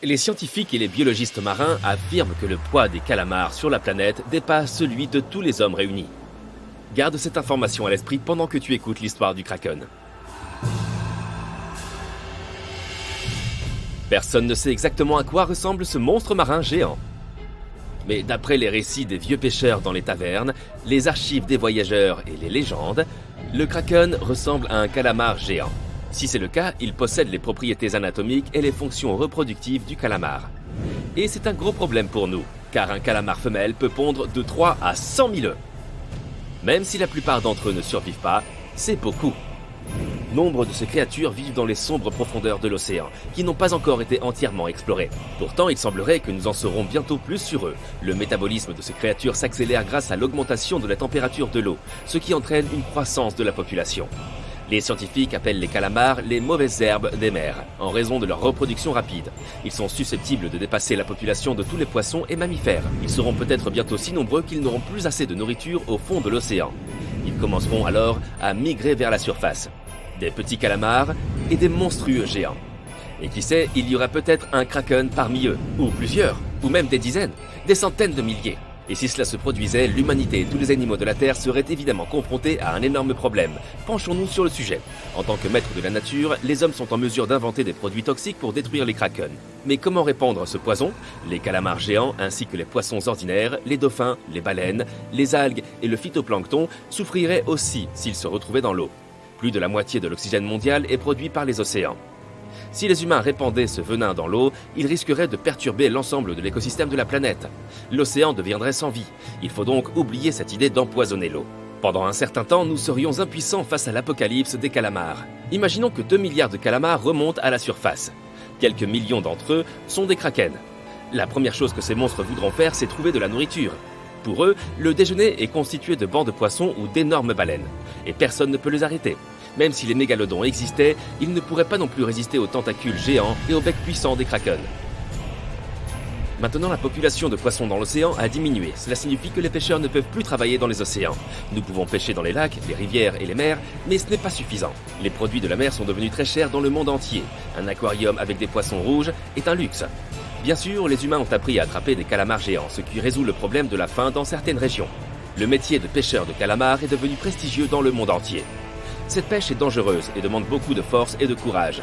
Les scientifiques et les biologistes marins affirment que le poids des calamars sur la planète dépasse celui de tous les hommes réunis. Garde cette information à l'esprit pendant que tu écoutes l'histoire du Kraken. Personne ne sait exactement à quoi ressemble ce monstre marin géant. Mais d'après les récits des vieux pêcheurs dans les tavernes, les archives des voyageurs et les légendes, le Kraken ressemble à un calamar géant. Si c'est le cas, il possède les propriétés anatomiques et les fonctions reproductives du calamar. Et c'est un gros problème pour nous, car un calamar femelle peut pondre de 3 à 100 000 œufs. Même si la plupart d'entre eux ne survivent pas, c'est beaucoup. Nombre de ces créatures vivent dans les sombres profondeurs de l'océan, qui n'ont pas encore été entièrement explorées. Pourtant, il semblerait que nous en saurons bientôt plus sur eux. Le métabolisme de ces créatures s'accélère grâce à l'augmentation de la température de l'eau, ce qui entraîne une croissance de la population. Les scientifiques appellent les calamars les mauvaises herbes des mers, en raison de leur reproduction rapide. Ils sont susceptibles de dépasser la population de tous les poissons et mammifères. Ils seront peut-être bientôt si nombreux qu'ils n'auront plus assez de nourriture au fond de l'océan. Ils commenceront alors à migrer vers la surface. Des petits calamars et des monstrueux géants. Et qui sait, il y aura peut-être un kraken parmi eux, ou plusieurs, ou même des dizaines, des centaines de milliers. Et si cela se produisait, l'humanité et tous les animaux de la Terre seraient évidemment confrontés à un énorme problème. Penchons-nous sur le sujet. En tant que maîtres de la nature, les hommes sont en mesure d'inventer des produits toxiques pour détruire les krakens. Mais comment répandre ce poison? Les calamars géants, ainsi que les poissons ordinaires, les dauphins, les baleines, les algues et le phytoplancton souffriraient aussi s'ils se retrouvaient dans l'eau. Plus de la moitié de l'oxygène mondial est produit par les océans. Si les humains répandaient ce venin dans l'eau, ils risqueraient de perturber l'ensemble de l'écosystème de la planète. L'océan deviendrait sans vie. Il faut donc oublier cette idée d'empoisonner l'eau. Pendant un certain temps, nous serions impuissants face à l'apocalypse des calamars. Imaginons que 2 milliards de calamars remontent à la surface. Quelques millions d'entre eux sont des krakens. La première chose que ces monstres voudront faire, c'est trouver de la nourriture. Pour eux, le déjeuner est constitué de bancs de poissons ou d'énormes baleines. Et personne ne peut les arrêter. Même si les mégalodons existaient, ils ne pourraient pas non plus résister aux tentacules géants et aux becs puissants des krakens. Maintenant, la population de poissons dans l'océan a diminué. Cela signifie que les pêcheurs ne peuvent plus travailler dans les océans. Nous pouvons pêcher dans les lacs, les rivières et les mers, mais ce n'est pas suffisant. Les produits de la mer sont devenus très chers dans le monde entier. Un aquarium avec des poissons rouges est un luxe. Bien sûr, les humains ont appris à attraper des calamars géants, ce qui résout le problème de la faim dans certaines régions. Le métier de pêcheur de calamars est devenu prestigieux dans le monde entier. Cette pêche est dangereuse et demande beaucoup de force et de courage.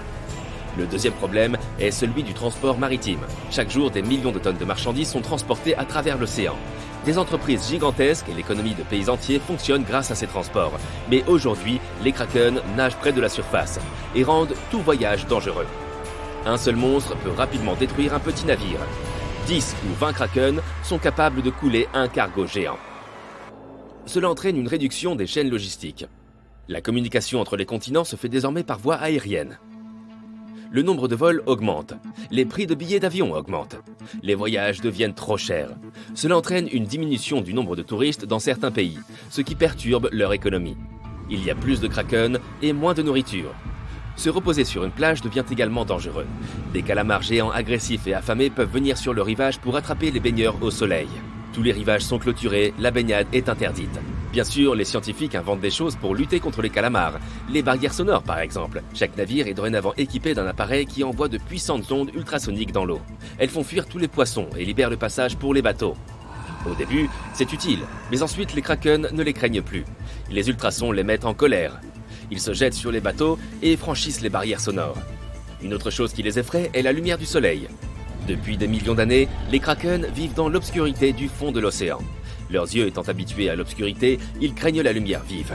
Le deuxième problème est celui du transport maritime. Chaque jour, des millions de tonnes de marchandises sont transportées à travers l'océan. Des entreprises gigantesques et l'économie de pays entiers fonctionnent grâce à ces transports. Mais aujourd'hui, les krakens nagent près de la surface et rendent tout voyage dangereux. Un seul monstre peut rapidement détruire un petit navire. 10 ou 20 krakens sont capables de couler un cargo géant. Cela entraîne une réduction des chaînes logistiques. La communication entre les continents se fait désormais par voie aérienne. Le nombre de vols augmente. Les prix de billets d'avion augmentent. Les voyages deviennent trop chers. Cela entraîne une diminution du nombre de touristes dans certains pays, ce qui perturbe leur économie. Il y a plus de krakens et moins de nourriture. Se reposer sur une plage devient également dangereux. Des calamars géants agressifs et affamés peuvent venir sur le rivage pour attraper les baigneurs au soleil. Tous les rivages sont clôturés, la baignade est interdite. Bien sûr, les scientifiques inventent des choses pour lutter contre les calamars. Les barrières sonores, par exemple. Chaque navire est dorénavant équipé d'un appareil qui envoie de puissantes ondes ultrasoniques dans l'eau. Elles font fuir tous les poissons et libèrent le passage pour les bateaux. Au début, c'est utile, mais ensuite les krakens ne les craignent plus. Les ultrasons les mettent en colère. Ils se jettent sur les bateaux et franchissent les barrières sonores. Une autre chose qui les effraie est la lumière du soleil. Depuis des millions d'années, les krakens vivent dans l'obscurité du fond de l'océan. Leurs yeux étant habitués à l'obscurité, ils craignent la lumière vive.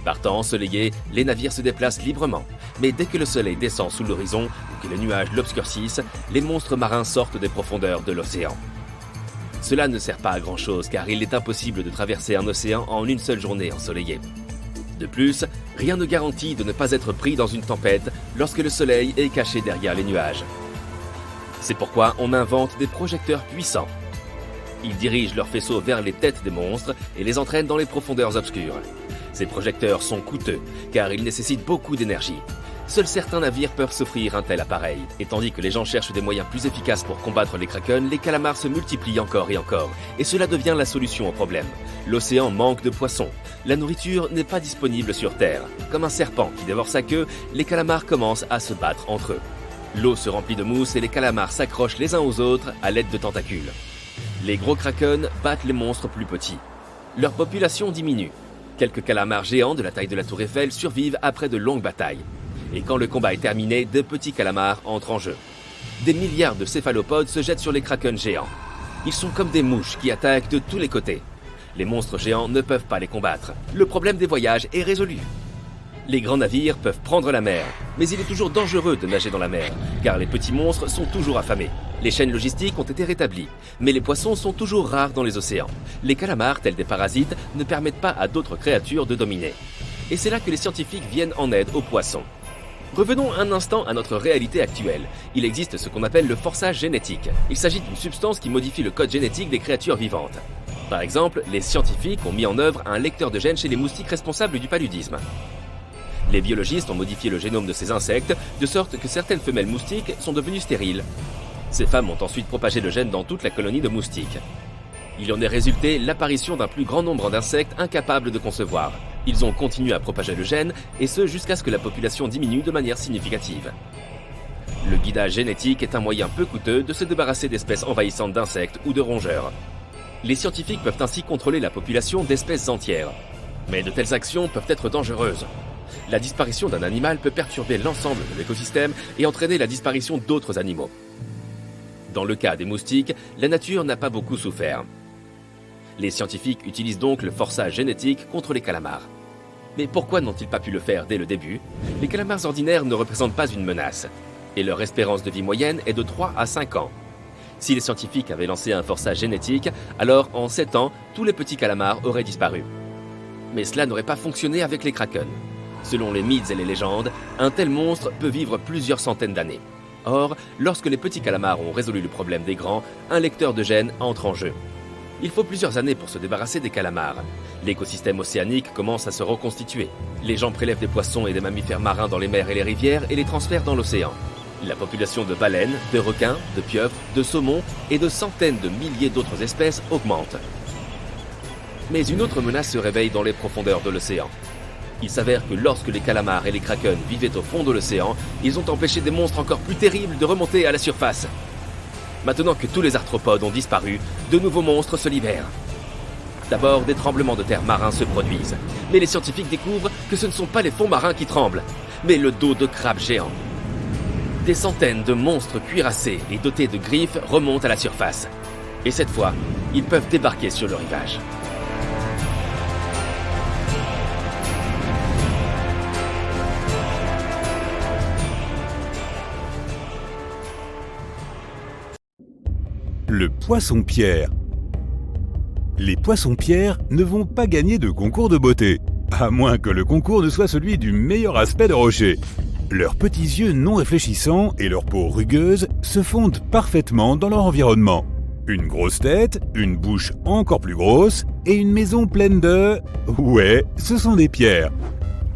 Partant ensoleillés, les navires se déplacent librement. Mais dès que le soleil descend sous l'horizon ou que les nuages l'obscurcissent, les monstres marins sortent des profondeurs de l'océan. Cela ne sert pas à grand chose car il est impossible de traverser un océan en une seule journée ensoleillée. De plus, rien ne garantit de ne pas être pris dans une tempête lorsque le soleil est caché derrière les nuages. C'est pourquoi on invente des projecteurs puissants. Ils dirigent leurs faisceaux vers les têtes des monstres et les entraînent dans les profondeurs obscures. Ces projecteurs sont coûteux, car ils nécessitent beaucoup d'énergie. Seuls certains navires peuvent s'offrir un tel appareil. Et tandis que les gens cherchent des moyens plus efficaces pour combattre les krakens, les calamars se multiplient encore et encore. Et cela devient la solution au problème. L'océan manque de poissons. La nourriture n'est pas disponible sur Terre. Comme un serpent qui dévore sa queue, les calamars commencent à se battre entre eux. L'eau se remplit de mousse et les calamars s'accrochent les uns aux autres à l'aide de tentacules. Les gros krakens battent les monstres plus petits. Leur population diminue. Quelques calamars géants de la taille de la tour Eiffel survivent après de longues batailles. Et quand le combat est terminé, de petits calamars entrent en jeu. Des milliards de céphalopodes se jettent sur les krakens géants. Ils sont comme des mouches qui attaquent de tous les côtés. Les monstres géants ne peuvent pas les combattre. Le problème des voyages est résolu. Les grands navires peuvent prendre la mer, mais il est toujours dangereux de nager dans la mer, car les petits monstres sont toujours affamés. Les chaînes logistiques ont été rétablies, mais les poissons sont toujours rares dans les océans. Les calamars, tels des parasites, ne permettent pas à d'autres créatures de dominer. Et c'est là que les scientifiques viennent en aide aux poissons. Revenons un instant à notre réalité actuelle. Il existe ce qu'on appelle le forçage génétique. Il s'agit d'une substance qui modifie le code génétique des créatures vivantes. Par exemple, les scientifiques ont mis en œuvre un lecteur de gènes chez les moustiques responsables du paludisme. Les biologistes ont modifié le génome de ces insectes, de sorte que certaines femelles moustiques sont devenues stériles. Ces femmes ont ensuite propagé le gène dans toute la colonie de moustiques. Il en est résulté l'apparition d'un plus grand nombre d'insectes incapables de concevoir. Ils ont continué à propager le gène, et ce jusqu'à ce que la population diminue de manière significative. Le guidage génétique est un moyen peu coûteux de se débarrasser d'espèces envahissantes d'insectes ou de rongeurs. Les scientifiques peuvent ainsi contrôler la population d'espèces entières. Mais de telles actions peuvent être dangereuses. La disparition d'un animal peut perturber l'ensemble de l'écosystème et entraîner la disparition d'autres animaux. Dans le cas des moustiques, la nature n'a pas beaucoup souffert. Les scientifiques utilisent donc le forçage génétique contre les calamars. Mais pourquoi n'ont-ils pas pu le faire dès le début? Les calamars ordinaires ne représentent pas une menace, et leur espérance de vie moyenne est de 3 à 5 ans. Si les scientifiques avaient lancé un forçage génétique, alors en 7 ans, tous les petits calamars auraient disparu. Mais cela n'aurait pas fonctionné avec les krakens. Selon les mythes et les légendes, un tel monstre peut vivre plusieurs centaines d'années. Or, lorsque les petits calamars ont résolu le problème des grands, un lecteur de gènes entre en jeu. Il faut plusieurs années pour se débarrasser des calamars. L'écosystème océanique commence à se reconstituer. Les gens prélèvent des poissons et des mammifères marins dans les mers et les rivières et les transfèrent dans l'océan. La population de baleines, de requins, de pieuvres, de saumons et de centaines de milliers d'autres espèces augmente. Mais une autre menace se réveille dans les profondeurs de l'océan. Il s'avère que lorsque les calamars et les krakens vivaient au fond de l'océan, ils ont empêché des monstres encore plus terribles de remonter à la surface. Maintenant que tous les arthropodes ont disparu, de nouveaux monstres se libèrent. D'abord, des tremblements de terre marins se produisent. Mais les scientifiques découvrent que ce ne sont pas les fonds marins qui tremblent, mais le dos de crabes géants. Des centaines de monstres cuirassés et dotés de griffes remontent à la surface. Et cette fois, ils peuvent débarquer sur le rivage. Le poisson-pierre. Les poissons-pierres ne vont pas gagner de concours de beauté, à moins que le concours ne soit celui du meilleur aspect de rocher. Leurs petits yeux non réfléchissants et leur peau rugueuse se fondent parfaitement dans leur environnement. Une grosse tête, une bouche encore plus grosse et une maison pleine de... Ouais, ce sont des pierres.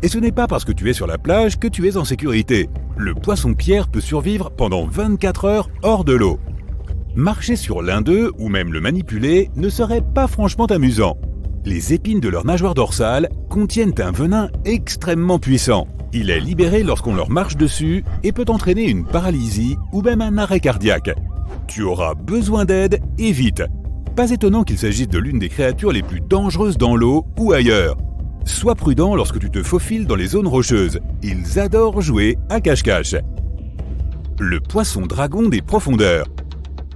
Et ce n'est pas parce que tu es sur la plage que tu es en sécurité. Le poisson-pierre peut survivre pendant 24 heures hors de l'eau. Marcher sur l'un d'eux, ou même le manipuler, ne serait pas franchement amusant. Les épines de leur nageoire dorsale contiennent un venin extrêmement puissant. Il est libéré lorsqu'on leur marche dessus et peut entraîner une paralysie ou même un arrêt cardiaque. Tu auras besoin d'aide et vite. Pas étonnant qu'il s'agisse de l'une des créatures les plus dangereuses dans l'eau ou ailleurs. Sois prudent lorsque tu te faufiles dans les zones rocheuses. Ils adorent jouer à cache-cache. Le poisson dragon des profondeurs.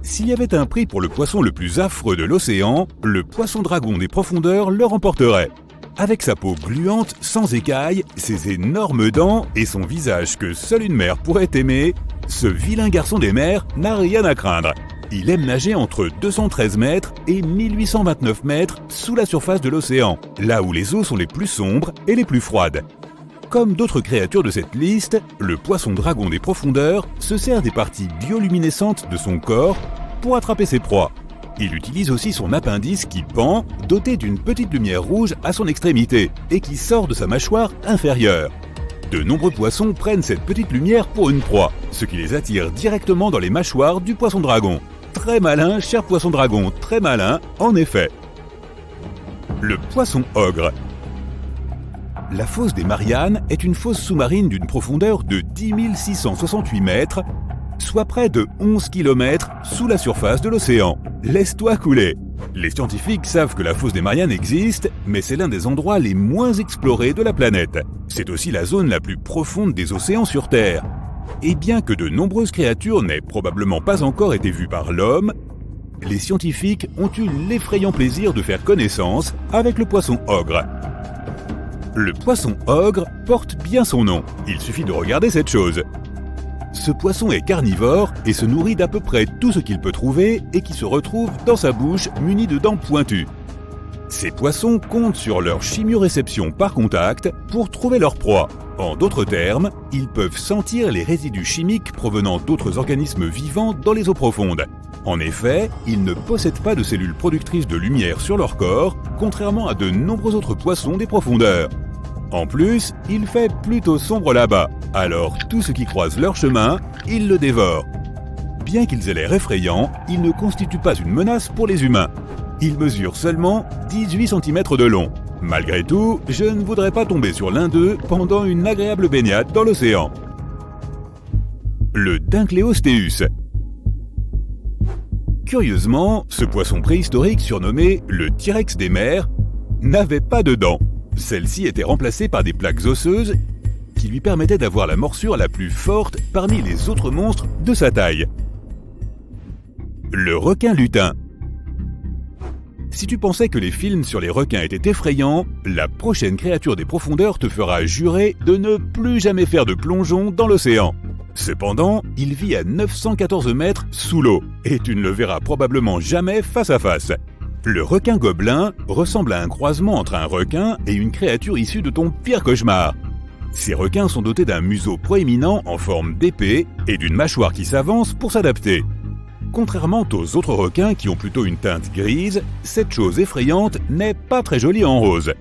S'il y avait un prix pour le poisson le plus affreux de l'océan, le poisson dragon des profondeurs le remporterait. Avec sa peau gluante, sans écailles, ses énormes dents et son visage que seule une mère pourrait aimer, ce vilain garçon des mers n'a rien à craindre. Il aime nager entre 213 mètres et 1829 mètres sous la surface de l'océan, là où les eaux sont les plus sombres et les plus froides. Comme d'autres créatures de cette liste, le poisson dragon des profondeurs se sert des parties bioluminescentes de son corps pour attraper ses proies. Il utilise aussi son appendice qui pend, doté d'une petite lumière rouge à son extrémité et qui sort de sa mâchoire inférieure. De nombreux poissons prennent cette petite lumière pour une proie, ce qui les attire directement dans les mâchoires du poisson dragon. Très malin, cher poisson dragon, très malin, en effet. Le poisson ogre. La fosse des Mariannes est une fosse sous-marine d'une profondeur de 10 668 mètres soit près de 11 km sous la surface de l'océan. Laisse-toi couler. Les scientifiques savent que la fosse des Mariannes existe, mais c'est l'un des endroits les moins explorés de la planète. C'est aussi la zone la plus profonde des océans sur Terre. Et bien que de nombreuses créatures n'aient probablement pas encore été vues par l'homme, les scientifiques ont eu l'effrayant plaisir de faire connaissance avec le poisson ogre. Le poisson ogre porte bien son nom, il suffit de regarder cette chose. Ce poisson est carnivore et se nourrit d'à peu près tout ce qu'il peut trouver et qui se retrouve dans sa bouche muni de dents pointues. Ces poissons comptent sur leur chimioréception par contact pour trouver leur proie. En d'autres termes, ils peuvent sentir les résidus chimiques provenant d'autres organismes vivants dans les eaux profondes. En effet, ils ne possèdent pas de cellules productrices de lumière sur leur corps, contrairement à de nombreux autres poissons des profondeurs. En plus, il fait plutôt sombre là-bas, alors tout ce qui croise leur chemin, ils le dévorent. Bien qu'ils aient l'air effrayants, ils ne constituent pas une menace pour les humains. Ils mesurent seulement 18 cm de long. Malgré tout, je ne voudrais pas tomber sur l'un d'eux pendant une agréable baignade dans l'océan. Le Dunkleosteus. Curieusement, ce poisson préhistorique surnommé le T-Rex des mers n'avait pas de dents. Celles-ci étaient remplacées par des plaques osseuses qui lui permettaient d'avoir la morsure la plus forte parmi les autres monstres de sa taille. Le requin lutin. Si tu pensais que les films sur les requins étaient effrayants, la prochaine créature des profondeurs te fera jurer de ne plus jamais faire de plongeon dans l'océan. Cependant, il vit à 914 mètres sous l'eau et tu ne le verras probablement jamais face à face. Le requin gobelin ressemble à un croisement entre un requin et une créature issue de ton pire cauchemar. Ces requins sont dotés d'un museau proéminent en forme d'épée et d'une mâchoire qui s'avance pour s'adapter. Contrairement aux autres requins qui ont plutôt une teinte grise, cette chose effrayante n'est pas très jolie en rose.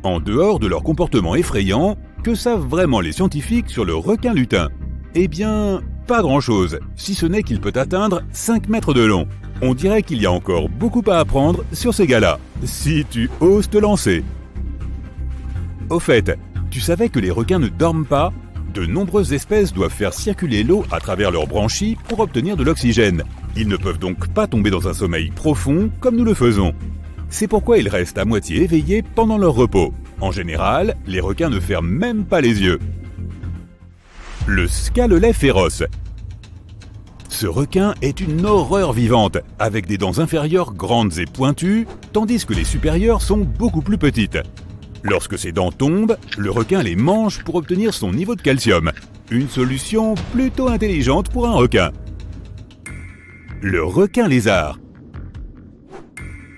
En dehors de leur comportement effrayant, que savent vraiment les scientifiques sur le requin lutin ? Eh bien, pas grand-chose, si ce n'est qu'il peut atteindre 5 mètres de long. On dirait qu'il y a encore beaucoup à apprendre sur ces gars-là, si tu oses te lancer. Au fait, tu savais que les requins ne dorment pas ? De nombreuses espèces doivent faire circuler l'eau à travers leurs branchies pour obtenir de l'oxygène. Ils ne peuvent donc pas tomber dans un sommeil profond comme nous le faisons. C'est pourquoi ils restent à moitié éveillés pendant leur repos. En général, les requins ne ferment même pas les yeux. Le scalet féroce. Ce requin est une horreur vivante, avec des dents inférieures grandes et pointues, tandis que les supérieures sont beaucoup plus petites. Lorsque ses dents tombent, le requin les mange pour obtenir son niveau de calcium. Une solution plutôt intelligente pour un requin. Le requin lézard.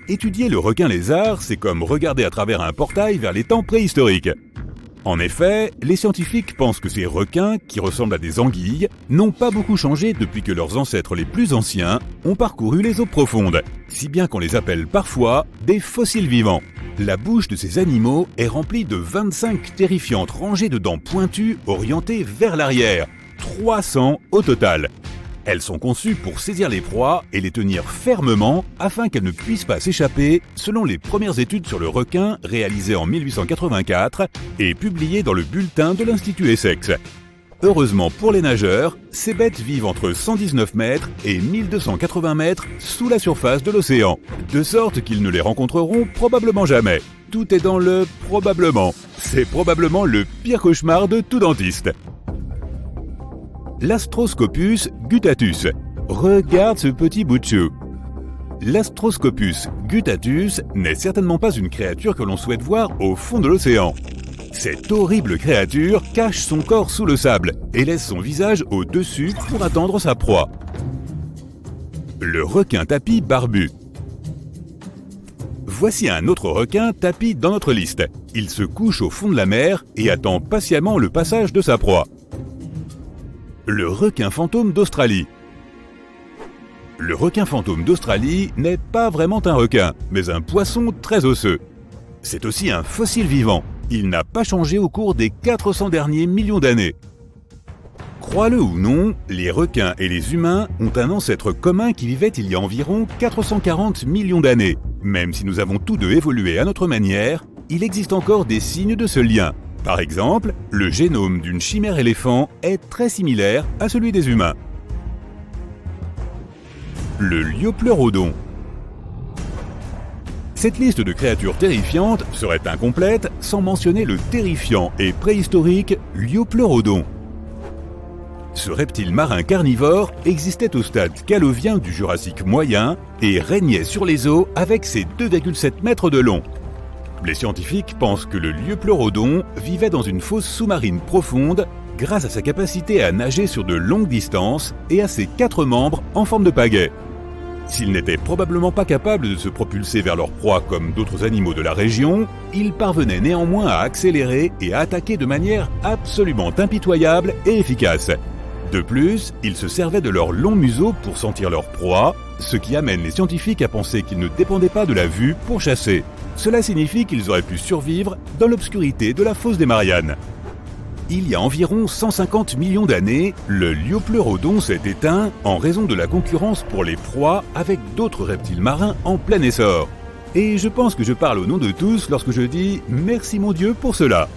Étudier le requin lézard, c'est comme regarder à travers un portail vers les temps préhistoriques. En effet, les scientifiques pensent que ces requins, qui ressemblent à des anguilles, n'ont pas beaucoup changé depuis que leurs ancêtres les plus anciens ont parcouru les eaux profondes, si bien qu'on les appelle parfois des fossiles vivants. La bouche de ces animaux est remplie de 25 terrifiantes rangées de dents pointues orientées vers l'arrière, 300 au total. Elles sont conçues pour saisir les proies et les tenir fermement afin qu'elles ne puissent pas s'échapper, selon les premières études sur le requin réalisées en 1884 et publiées dans le bulletin de l'Institut Essex. Heureusement pour les nageurs, ces bêtes vivent entre 119 mètres et 1280 mètres sous la surface de l'océan, de sorte qu'ils ne les rencontreront probablement jamais. Tout est dans le « probablement ». C'est probablement le pire cauchemar de tout dentiste. L'Astroscopus guttatus. Regarde ce petit bout de chou. L'Astroscopus guttatus n'est certainement pas une créature que l'on souhaite voir au fond de l'océan. Cette horrible créature cache son corps sous le sable et laisse son visage au-dessus pour attendre sa proie. Le requin tapis barbu. Voici un autre requin tapis dans notre liste. Il se couche au fond de la mer et attend patiemment le passage de sa proie. Le requin fantôme d'Australie. Le requin fantôme d'Australie n'est pas vraiment un requin, mais un poisson très osseux. C'est aussi un fossile vivant. Il n'a pas changé au cours des 400 derniers millions d'années. Crois-le ou non, les requins et les humains ont un ancêtre commun qui vivait il y a environ 440 millions d'années. Même si nous avons tous deux évolué à notre manière, il existe encore des signes de ce lien. Par exemple, le génome d'une chimère éléphant est très similaire à celui des humains. le liopleurodon. Cette liste de créatures terrifiantes serait incomplète sans mentionner le terrifiant et préhistorique liopleurodon. Ce reptile marin carnivore existait au stade calovien du Jurassique moyen et régnait sur les eaux avec ses 2,7 mètres de long. Les scientifiques pensent que le liopleurodon vivait dans une fosse sous-marine profonde grâce à sa capacité à nager sur de longues distances et à ses 4 membres en forme de pagaie. S'ils n'étaient probablement pas capables de se propulser vers leur proie comme d'autres animaux de la région, ils parvenaient néanmoins à accélérer et à attaquer de manière absolument impitoyable et efficace. De plus, ils se servaient de leur long museau pour sentir leur proie, ce qui amène les scientifiques à penser qu'ils ne dépendaient pas de la vue pour chasser. Cela signifie qu'ils auraient pu survivre dans l'obscurité de la fosse des Mariannes. Il y a environ 150 millions d'années, le liopleurodon s'est éteint en raison de la concurrence pour les proies avec d'autres reptiles marins en plein essor. Et je pense que je parle au nom de tous lorsque je dis « merci mon Dieu pour cela ».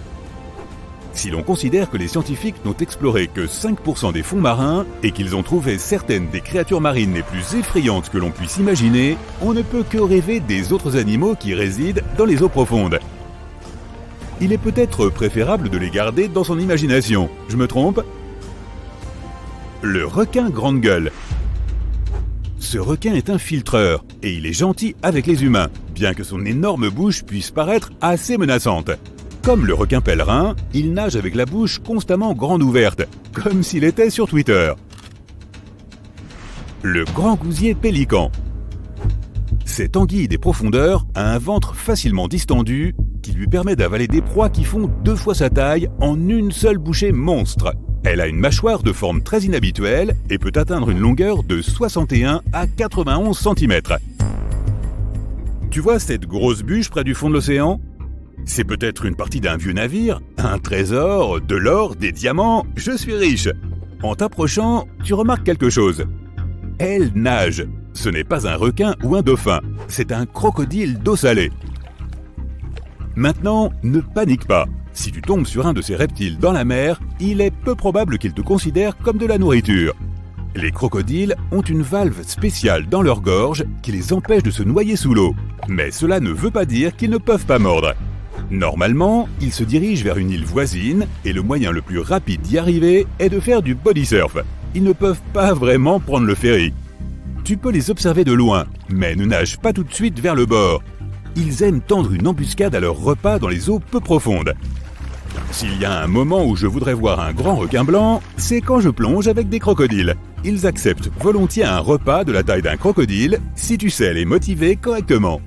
Si l'on considère que les scientifiques n'ont exploré que 5% des fonds marins et qu'ils ont trouvé certaines des créatures marines les plus effrayantes que l'on puisse imaginer, on ne peut que rêver des autres animaux qui résident dans les eaux profondes. Il est peut-être préférable de les garder dans son imagination. Je me trompe ? Le requin grande gueule. Ce requin est un filtreur et il est gentil avec les humains, bien que son énorme bouche puisse paraître assez menaçante. Comme le requin pèlerin, il nage avec la bouche constamment grande ouverte, comme s'il était sur Twitter. Le grand gousier pélican. Cette anguille des profondeurs a un ventre facilement distendu qui lui permet d'avaler des proies qui font 2 fois sa taille en une seule bouchée monstre. Elle a une mâchoire de forme très inhabituelle et peut atteindre une longueur de 61 à 91 cm. Tu vois cette grosse bûche près du fond de l'océan ? C'est peut-être une partie d'un vieux navire, un trésor, de l'or, des diamants, je suis riche. En t'approchant, tu remarques quelque chose. Elle nage. Ce n'est pas un requin ou un dauphin, c'est un crocodile d'eau salée. Maintenant, ne panique pas. Si tu tombes sur un de ces reptiles dans la mer, il est peu probable qu'il te considère comme de la nourriture. Les crocodiles ont une valve spéciale dans leur gorge qui les empêche de se noyer sous l'eau. Mais cela ne veut pas dire qu'ils ne peuvent pas mordre. Normalement, ils se dirigent vers une île voisine et le moyen le plus rapide d'y arriver est de faire du body surf. Ils ne peuvent pas vraiment prendre le ferry. Tu peux les observer de loin, mais ne nage pas tout de suite vers le bord. Ils aiment tendre une embuscade à leur repas dans les eaux peu profondes. S'il y a un moment où je voudrais voir un grand requin blanc, c'est quand je plonge avec des crocodiles. Ils acceptent volontiers un repas de la taille d'un crocodile si tu sais les motiver correctement.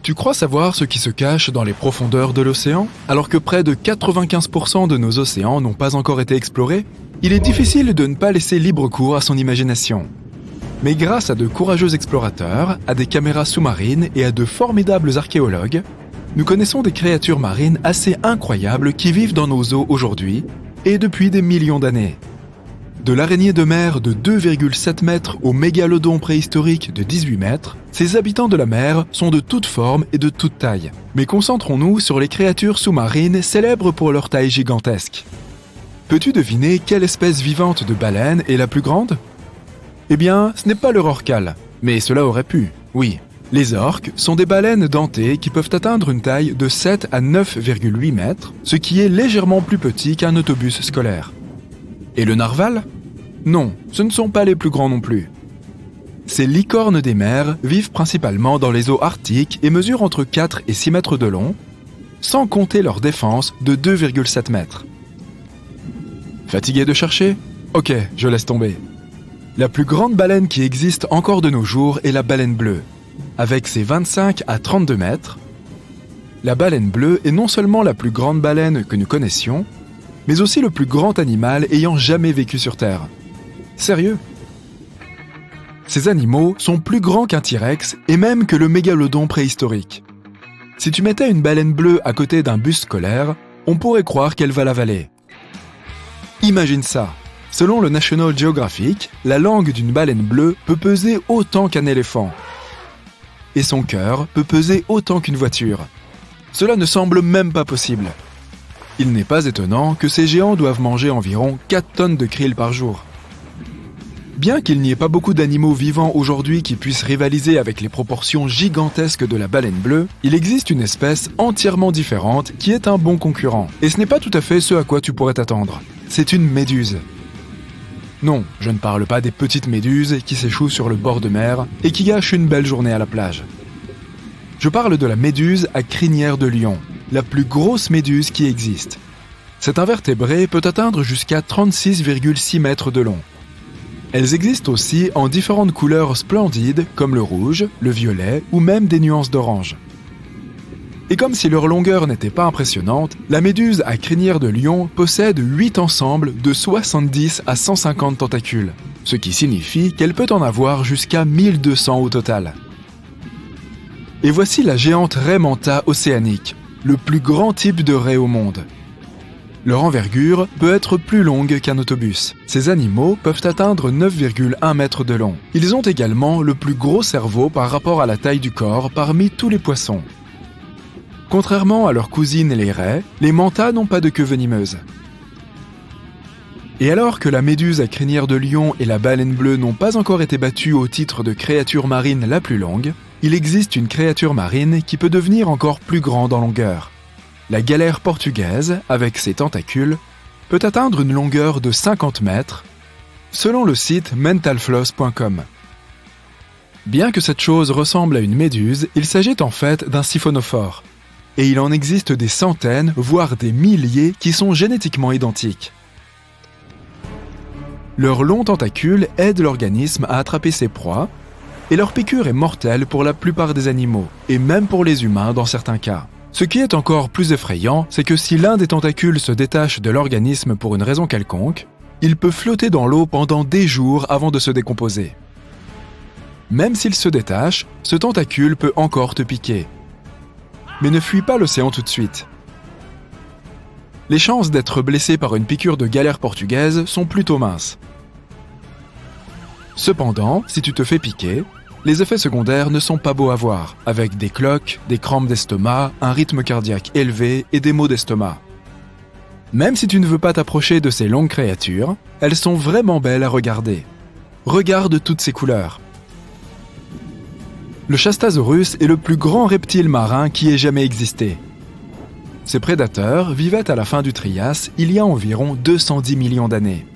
Tu crois savoir ce qui se cache dans les profondeurs de l'océan ? Alors que près de 95% de nos océans n'ont pas encore été explorés, il est difficile de ne pas laisser libre cours à son imagination. Mais grâce à de courageux explorateurs, à des caméras sous-marines et à de formidables archéologues, nous connaissons des créatures marines assez incroyables qui vivent dans nos eaux aujourd'hui et depuis des millions d'années. De l'araignée de mer de 2,7 mètres au mégalodon préhistorique de 18 mètres, ces habitants de la mer sont de toutes formes et de toutes tailles. Mais concentrons-nous sur les créatures sous-marines célèbres pour leur taille gigantesque. Peux-tu deviner quelle espèce vivante de baleine est la plus grande ? Eh bien, ce n'est pas le rorqual, mais cela aurait pu, oui. Les orques sont des baleines dentées qui peuvent atteindre une taille de 7 à 9,8 mètres, ce qui est légèrement plus petit qu'un autobus scolaire. Et le narwal ? Non, ce ne sont pas les plus grands non plus. Ces licornes des mers vivent principalement dans les eaux arctiques et mesurent entre 4 et 6 mètres de long, sans compter leur défense de 2,7 mètres. Fatigué de chercher ? Ok, je laisse tomber. La plus grande baleine qui existe encore de nos jours est la baleine bleue. Avec ses 25 à 32 mètres, la baleine bleue est non seulement la plus grande baleine que nous connaissions, mais aussi le plus grand animal ayant jamais vécu sur Terre. Sérieux ? Ces animaux sont plus grands qu'un T-Rex et même que le mégalodon préhistorique. Si tu mettais une baleine bleue à côté d'un bus scolaire, on pourrait croire qu'elle va l'avaler. Imagine ça. Selon le National Geographic, la langue d'une baleine bleue peut peser autant qu'un éléphant. Et son cœur peut peser autant qu'une voiture. Cela ne semble même pas possible. Il n'est pas étonnant que ces géants doivent manger environ 4 tonnes de krill par jour. Bien qu'il n'y ait pas beaucoup d'animaux vivants aujourd'hui qui puissent rivaliser avec les proportions gigantesques de la baleine bleue, il existe une espèce entièrement différente qui est un bon concurrent. Et ce n'est pas tout à fait ce à quoi tu pourrais t'attendre. C'est une méduse. Non, je ne parle pas des petites méduses qui s'échouent sur le bord de mer et qui gâchent une belle journée à la plage. Je parle de la méduse à crinière de lion, la plus grosse méduse qui existe. Cet invertébré peut atteindre jusqu'à 36,6 mètres de long. Elles existent aussi en différentes couleurs splendides comme le rouge, le violet ou même des nuances d'orange. Et comme si leur longueur n'était pas impressionnante, la méduse à crinière de lion possède 8 ensembles de 70 à 150 tentacules, ce qui signifie qu'elle peut en avoir jusqu'à 1200 au total. Et voici la géante raie manta océanique, le plus grand type de raie au monde. Leur envergure peut être plus longue qu'un autobus. Ces animaux peuvent atteindre 9,1 mètres de long. Ils ont également le plus gros cerveau par rapport à la taille du corps parmi tous les poissons. Contrairement à leurs cousines les raies, les mantas n'ont pas de queue venimeuse. Et alors que la méduse à crinière de lion et la baleine bleue n'ont pas encore été battues au titre de créature marine la plus longue, il existe une créature marine qui peut devenir encore plus grande en longueur. La galère portugaise, avec ses tentacules, peut atteindre une longueur de 50 mètres, selon le site mentalfloss.com. Bien que cette chose ressemble à une méduse, il s'agit en fait d'un siphonophore. Et il en existe des centaines, voire des milliers, qui sont génétiquement identiques. Leurs longs tentacules aident l'organisme à attraper ses proies, et leur piqûre est mortelle pour la plupart des animaux, et même pour les humains dans certains cas. Ce qui est encore plus effrayant, c'est que si l'un des tentacules se détache de l'organisme pour une raison quelconque, il peut flotter dans l'eau pendant des jours avant de se décomposer. Même s'il se détache, ce tentacule peut encore te piquer. Mais ne fuis pas l'océan tout de suite. Les chances d'être blessé par une piqûre de galère portugaise sont plutôt minces. Cependant, si tu te fais piquer, les effets secondaires ne sont pas beaux à voir, avec des cloques, des crampes d'estomac, un rythme cardiaque élevé et des maux d'estomac. Même si tu ne veux pas t'approcher de ces longues créatures, elles sont vraiment belles à regarder. Regarde toutes ces couleurs. Le Chastasaurus est le plus grand reptile marin qui ait jamais existé. Ces prédateurs vivaient à la fin du Trias il y a environ 210 millions d'années.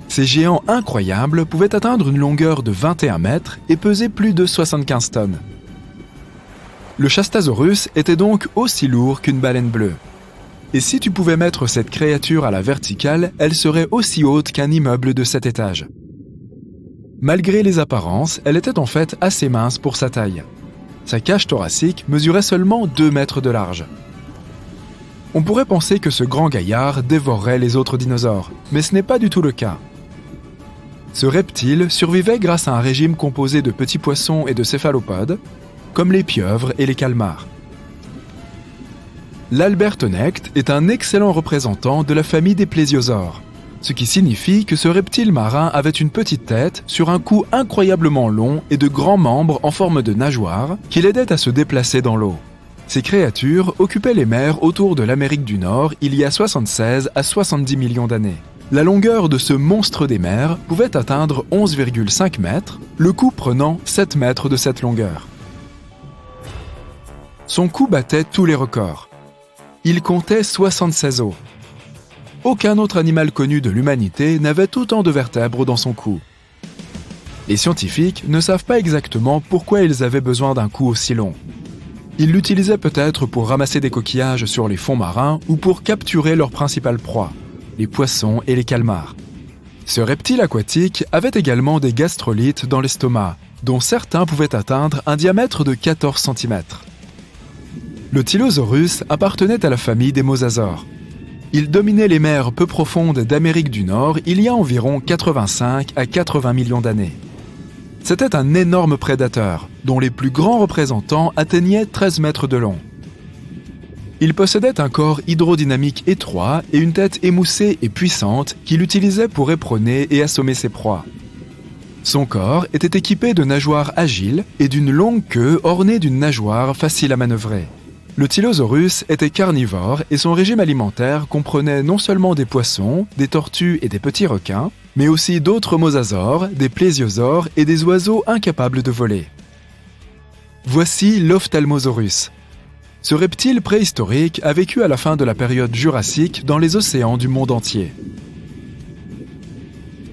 Ces géants incroyables pouvaient atteindre une longueur de 21 mètres et peser plus de 75 tonnes. Le Chastasaurus était donc aussi lourd qu'une baleine bleue. Et si tu pouvais mettre cette créature à la verticale, elle serait aussi haute qu'un immeuble de 7 étages. Malgré les apparences, elle était en fait assez mince pour sa taille. Sa cage thoracique mesurait seulement 2 mètres de large. On pourrait penser que ce grand gaillard dévorerait les autres dinosaures, mais ce n'est pas du tout le cas. Ce reptile survivait grâce à un régime composé de petits poissons et de céphalopodes, comme les pieuvres et les calmars. L'Albertonecte est un excellent représentant de la famille des plésiosaures, ce qui signifie que ce reptile marin avait une petite tête sur un cou incroyablement long et de grands membres en forme de nageoires qui l'aidaient à se déplacer dans l'eau. Ces créatures occupaient les mers autour de l'Amérique du Nord il y a 76 à 70 millions d'années. La longueur de ce monstre des mers pouvait atteindre 11,5 mètres, le cou prenant 7 mètres de cette longueur. Son cou battait tous les records. Il comptait 76 os. Aucun autre animal connu de l'humanité n'avait autant de vertèbres dans son cou. Les scientifiques ne savent pas exactement pourquoi ils avaient besoin d'un cou aussi long. Ils l'utilisaient peut-être pour ramasser des coquillages sur les fonds marins ou pour capturer leur principale proie, les poissons et les calmars. Ce reptile aquatique avait également des gastrolites dans l'estomac, dont certains pouvaient atteindre un diamètre de 14 cm. Le Tylosaurus appartenait à la famille des mosasaures. Il dominait les mers peu profondes d'Amérique du Nord il y a environ 85 à 80 millions d'années. C'était un énorme prédateur, dont les plus grands représentants atteignaient 13 mètres de long. Il possédait un corps hydrodynamique étroit et une tête émoussée et puissante qu'il utilisait pour éperonner et assommer ses proies. Son corps était équipé de nageoires agiles et d'une longue queue ornée d'une nageoire facile à manœuvrer. Le Tylosaurus était carnivore et son régime alimentaire comprenait non seulement des poissons, des tortues et des petits requins, mais aussi d'autres mosasaures, des plésiosaures et des oiseaux incapables de voler. Voici l'Ophtalmosaurus. Ce reptile préhistorique a vécu à la fin de la période jurassique dans les océans du monde entier.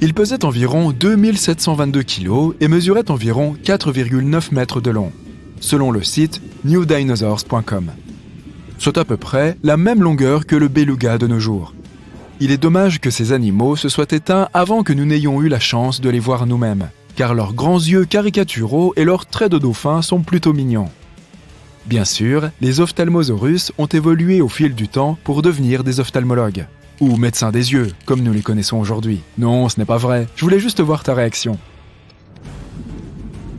Il pesait environ 2722 kg et mesurait environ 4,9 mètres de long, selon le site newdinosaurs.com. Soit à peu près la même longueur que le beluga de nos jours. Il est dommage que ces animaux se soient éteints avant que nous n'ayons eu la chance de les voir nous-mêmes, car leurs grands yeux caricaturaux et leurs traits de dauphin sont plutôt mignons. Bien sûr, les Ophtalmosaurus ont évolué au fil du temps pour devenir des ophtalmologues, ou médecins des yeux, comme nous les connaissons aujourd'hui. Non, ce n'est pas vrai, je voulais juste voir ta réaction.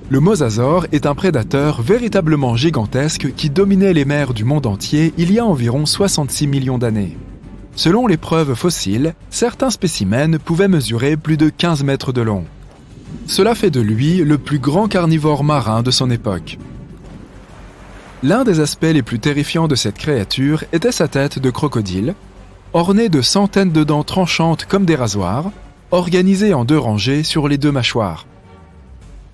Le mosasaure est un prédateur véritablement gigantesque qui dominait les mers du monde entier il y a environ 66 millions d'années. Selon les preuves fossiles, certains spécimens pouvaient mesurer plus de 15 mètres de long. Cela fait de lui le plus grand carnivore marin de son époque. L'un des aspects les plus terrifiants de cette créature était sa tête de crocodile, ornée de centaines de dents tranchantes comme des rasoirs, organisées en 2 rangées sur les 2 mâchoires.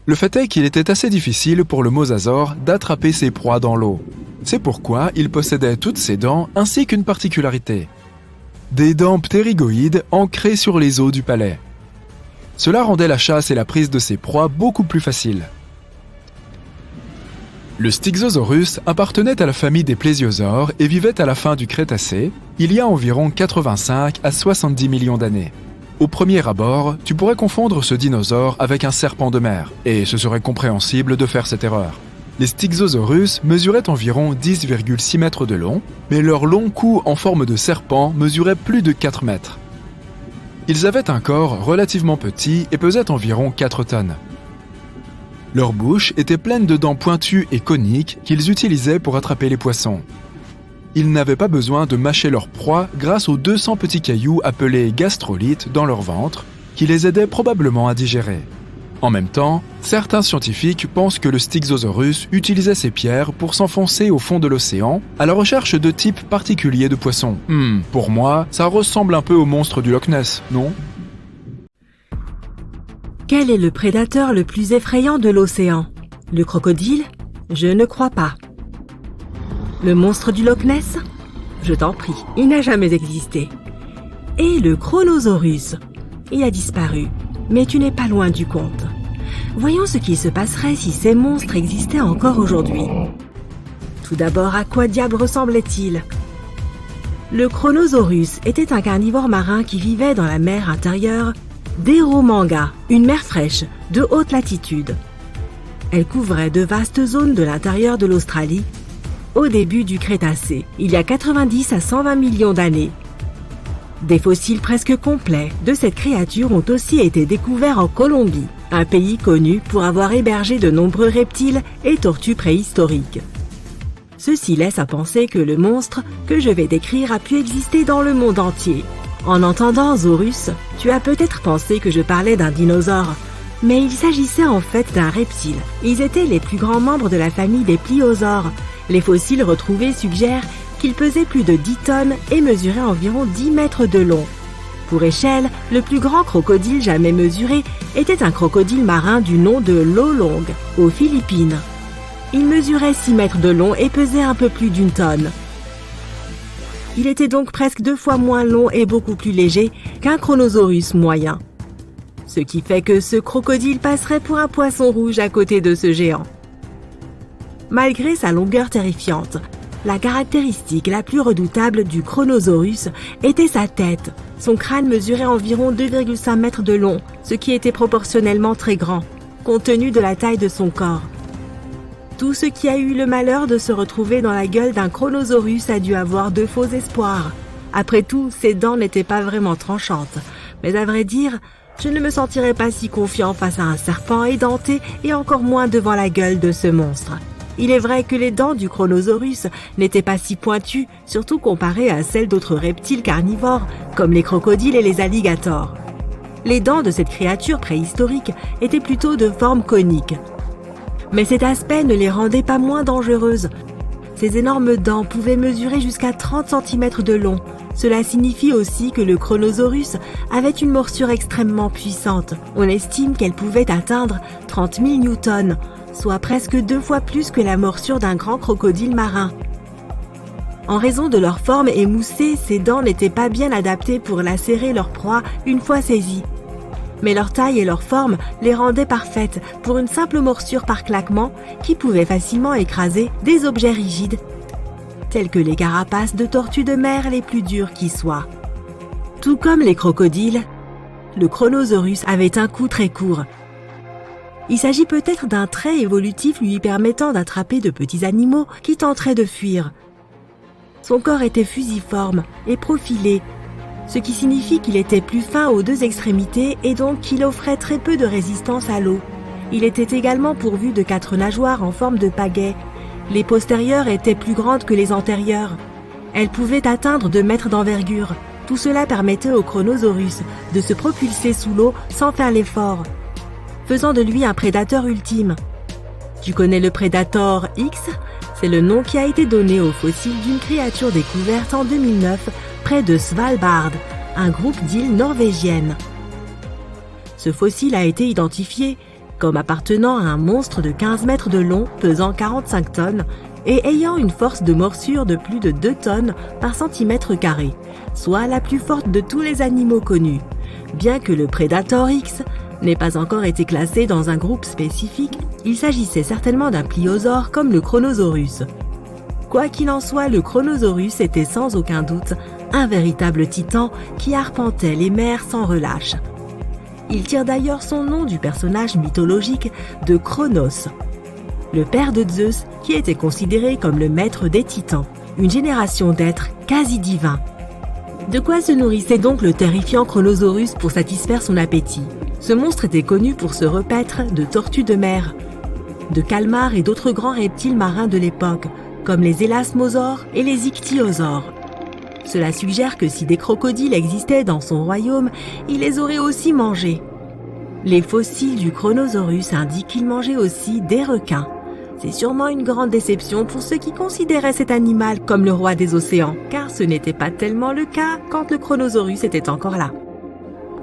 Le fait est qu'il était assez difficile pour le mosasaure d'attraper ses proies dans l'eau. C'est pourquoi il possédait toutes ses dents ainsi qu'une particularité. Des dents ptérygoïdes ancrées sur les os du palais. Cela rendait la chasse et la prise de ses proies beaucoup plus faciles. Le Styxosaurus appartenait à la famille des plésiosaures et vivait à la fin du Crétacé, il y a environ 85 à 70 millions d'années. Au premier abord, tu pourrais confondre ce dinosaure avec un serpent de mer, et ce serait compréhensible de faire cette erreur. Les Styxosaurus mesuraient environ 10,6 mètres de long, mais leur long cou en forme de serpent mesurait plus de 4 mètres. Ils avaient un corps relativement petit et pesaient environ 4 tonnes. Leur bouche était pleine de dents pointues et coniques qu'ils utilisaient pour attraper les poissons. Ils n'avaient pas besoin de mâcher leur proie grâce aux 200 petits cailloux appelés gastrolites dans leur ventre, qui les aidaient probablement à digérer. En même temps, certains scientifiques pensent que le Styxosaurus utilisait ces pierres pour s'enfoncer au fond de l'océan à la recherche de types particuliers de poissons. Pour moi, ça ressemble un peu au monstre du Loch Ness, non ? Quel est le prédateur le plus effrayant de l'océan ? Le crocodile ? Je ne crois pas. Le monstre du Loch Ness ? Je t'en prie, il n'a jamais existé. Et le Chronosaurus ? Il a disparu, mais tu n'es pas loin du compte. Voyons ce qui se passerait si ces monstres existaient encore aujourd'hui. Tout d'abord, à quoi diable ressemblait-il ? Le Chronosaurus était un carnivore marin qui vivait dans la mer intérieure d'Eromanga, une mer fraîche de haute latitude. Elle couvrait de vastes zones de l'intérieur de l'Australie au début du Crétacé, il y a 90 à 120 millions d'années. Des fossiles presque complets de cette créature ont aussi été découverts en Colombie, un pays connu pour avoir hébergé de nombreux reptiles et tortues préhistoriques. Ceci laisse à penser que le monstre que je vais décrire a pu exister dans le monde entier. En entendant Saurus, tu as peut-être pensé que je parlais d'un dinosaure, mais il s'agissait en fait d'un reptile. Ils étaient les plus grands membres de la famille des pliosaures. Les fossiles retrouvés suggèrent qu'il pesait plus de 10 tonnes et mesurait environ 10 mètres de long. Pour échelle, le plus grand crocodile jamais mesuré était un crocodile marin du nom de Lolong, aux Philippines. Il mesurait 6 mètres de long et pesait un peu plus d'1 tonne. Il était donc presque 2 fois moins long et beaucoup plus léger qu'un Chronosaurus moyen. Ce qui fait que ce crocodile passerait pour un poisson rouge à côté de ce géant. Malgré sa longueur terrifiante, la caractéristique la plus redoutable du Chronosaurus était sa tête. Son crâne mesurait environ 2,5 mètres de long, ce qui était proportionnellement très grand, compte tenu de la taille de son corps. Tout ce qui a eu le malheur de se retrouver dans la gueule d'un Chronosaurus a dû avoir de faux espoirs. Après tout, ses dents n'étaient pas vraiment tranchantes. Mais à vrai dire, je ne me sentirais pas si confiant face à un serpent édenté et encore moins devant la gueule de ce monstre. Il est vrai que les dents du Chronosaurus n'étaient pas si pointues, surtout comparées à celles d'autres reptiles carnivores, comme les crocodiles et les alligators. Les dents de cette créature préhistorique étaient plutôt de forme conique. Mais cet aspect ne les rendait pas moins dangereuses. Ses énormes dents pouvaient mesurer jusqu'à 30 cm de long. Cela signifie aussi que le Chronosaurus avait une morsure extrêmement puissante. On estime qu'elle pouvait atteindre 30 000 newtons, soit presque 2 fois plus que la morsure d'un grand crocodile marin. En raison de leur forme émoussée, ces dents n'étaient pas bien adaptées pour lacérer leur proie une fois saisie. Mais leur taille et leur forme les rendaient parfaites pour une simple morsure par claquement qui pouvait facilement écraser des objets rigides, tels que les carapaces de tortues de mer les plus dures qui soient. Tout comme les crocodiles, le Chronosaurus avait un cou très court. Il s'agit peut-être d'un trait évolutif lui permettant d'attraper de petits animaux qui tenteraient de fuir. Son corps était fusiforme et profilé, ce qui signifie qu'il était plus fin aux 2 extrémités et donc qu'il offrait très peu de résistance à l'eau. Il était également pourvu de 4 nageoires en forme de pagaie. Les postérieures étaient plus grandes que les antérieures. Elles pouvaient atteindre 2 mètres d'envergure. Tout cela permettait au Chronosaurus de se propulser sous l'eau sans faire l'effort, faisant de lui un prédateur ultime. Tu connais le Predator X ? C'est le nom qui a été donné au fossile d'une créature découverte en 2009 près de Svalbard, un groupe d'îles norvégiennes. Ce fossile a été identifié comme appartenant à un monstre de 15 mètres de long, pesant 45 tonnes et ayant une force de morsure de plus de 2 tonnes par centimètre carré, soit la plus forte de tous les animaux connus. Bien que le Predator X n'ait pas encore été classé dans un groupe spécifique, il s'agissait certainement d'un pliosaure comme le Chronosaurus. Quoi qu'il en soit, le Chronosaurus était sans aucun doute un véritable titan qui arpentait les mers sans relâche. Il tire d'ailleurs son nom du personnage mythologique de Cronos, le père de Zeus qui était considéré comme le maître des titans, une génération d'êtres quasi divins. De quoi se nourrissait donc le terrifiant Chronosaurus pour satisfaire son appétit ? Ce monstre était connu pour se repaître de tortues de mer, de calmars et d'autres grands reptiles marins de l'époque, comme les élasmosaures et les ichthyosaures. Cela suggère que si des crocodiles existaient dans son royaume, il les aurait aussi mangés. Les fossiles du Chronosaurus indiquent qu'il mangeait aussi des requins. C'est sûrement une grande déception pour ceux qui considéraient cet animal comme le roi des océans, car ce n'était pas tellement le cas quand le Chronosaurus était encore là.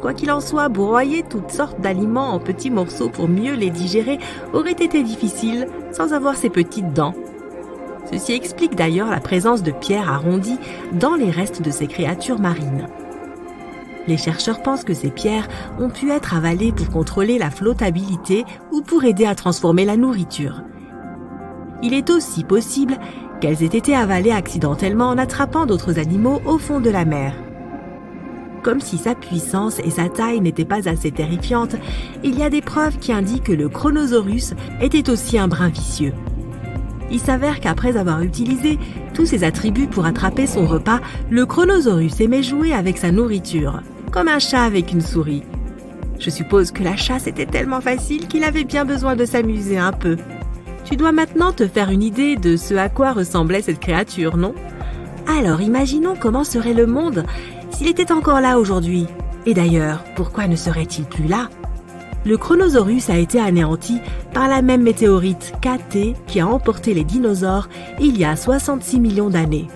Quoi qu'il en soit, broyer toutes sortes d'aliments en petits morceaux pour mieux les digérer aurait été difficile sans avoir ces petites dents. Ceci explique d'ailleurs la présence de pierres arrondies dans les restes de ces créatures marines. Les chercheurs pensent que ces pierres ont pu être avalées pour contrôler la flottabilité ou pour aider à transformer la nourriture. Il est aussi possible qu'elles aient été avalées accidentellement en attrapant d'autres animaux au fond de la mer. Comme si sa puissance et sa taille n'étaient pas assez terrifiantes, il y a des preuves qui indiquent que le Chronosaurus était aussi un brin vicieux. Il s'avère qu'après avoir utilisé tous ses attributs pour attraper son repas, le Chronosaurus aimait jouer avec sa nourriture, comme un chat avec une souris. Je suppose que la chasse était tellement facile qu'il avait bien besoin de s'amuser un peu. Tu dois maintenant te faire une idée de ce à quoi ressemblait cette créature, non ? Alors imaginons comment serait le monde s'il était encore là aujourd'hui. Et d'ailleurs, pourquoi ne serait-il plus là ? Le Chronosaurus a été anéanti par la même météorite KT qui a emporté les dinosaures il y a 66 millions d'années.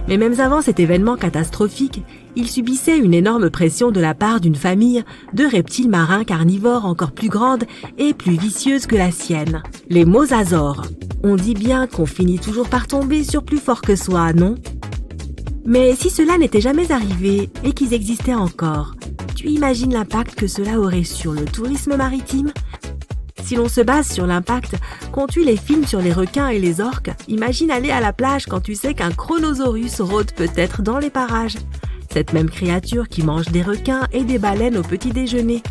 Mais même avant cet événement catastrophique, il subissait une énorme pression de la part d'une famille de reptiles marins carnivores encore plus grande et plus vicieuse que la sienne, les mosasaures. On dit bien qu'on finit toujours par tomber sur plus fort que soi, non ? Mais si cela n'était jamais arrivé et qu'ils existaient encore, tu imagines l'impact que cela aurait sur le tourisme maritime ? Si l'on se base sur l'impact qu'ont eu les films sur les requins et les orques, imagine aller à la plage quand tu sais qu'un Chronosaurus rôde peut-être dans les parages. Cette même créature qui mange des requins et des baleines au petit déjeuner.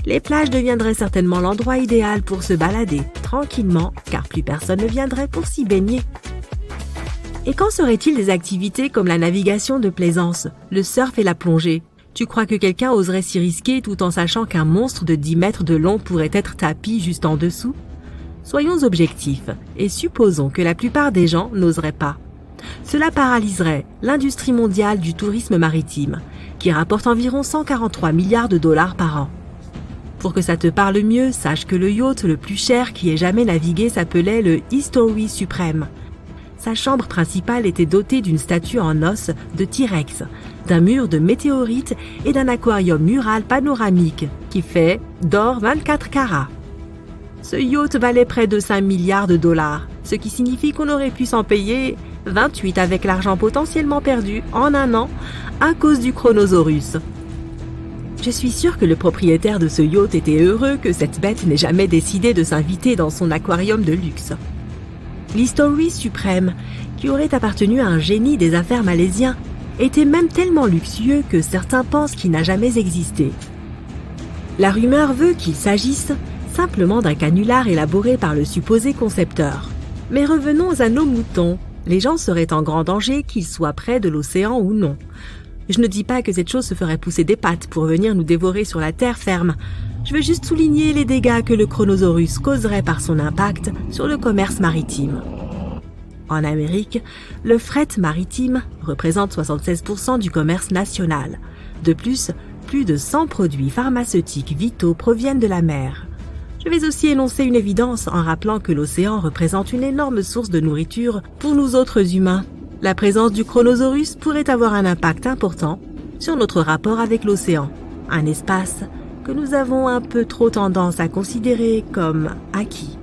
Les plages deviendraient certainement l'endroit idéal pour se balader, tranquillement, car plus personne ne viendrait pour s'y baigner. Et qu'en serait-il des activités comme la navigation de plaisance, le surf et la plongée ? Tu crois que quelqu'un oserait s'y risquer tout en sachant qu'un monstre de 10 mètres de long pourrait être tapi juste en dessous ? Soyons objectifs et supposons que la plupart des gens n'oseraient pas. Cela paralyserait l'industrie mondiale du tourisme maritime, qui rapporte environ 143 milliards de dollars par an. Pour que ça te parle mieux, sache que le yacht le plus cher qui ait jamais navigué s'appelait le History Supreme. Sa chambre principale était dotée d'une statue en os de T-Rex, d'un mur de météorites et d'un aquarium mural panoramique qui fait d'or 24 carats. Ce yacht valait près de 5 milliards de dollars, ce qui signifie qu'on aurait pu s'en payer 28 avec l'argent potentiellement perdu en un an à cause du Chronosaurus. Je suis sûre que le propriétaire de ce yacht était heureux que cette bête n'ait jamais décidé de s'inviter dans son aquarium de luxe. L'History suprême, qui aurait appartenu à un génie des affaires malaisien, était même tellement luxueux que certains pensent qu'il n'a jamais existé. La rumeur veut qu'il s'agisse simplement d'un canular élaboré par le supposé concepteur. Mais revenons à nos moutons. Les gens seraient en grand danger qu'ils soient près de l'océan ou non. Je ne dis pas que cette chose se ferait pousser des pattes pour venir nous dévorer sur la terre ferme. Je veux juste souligner les dégâts que le Chronosaurus causerait par son impact sur le commerce maritime. En Amérique, le fret maritime représente 76% du commerce national. De plus de 100 produits pharmaceutiques vitaux proviennent de la mer. Je vais aussi énoncer une évidence en rappelant que l'océan représente une énorme source de nourriture pour nous autres humains. La présence du Chronosaurus pourrait avoir un impact important sur notre rapport avec l'océan, un espace que nous avons un peu trop tendance à considérer comme acquis.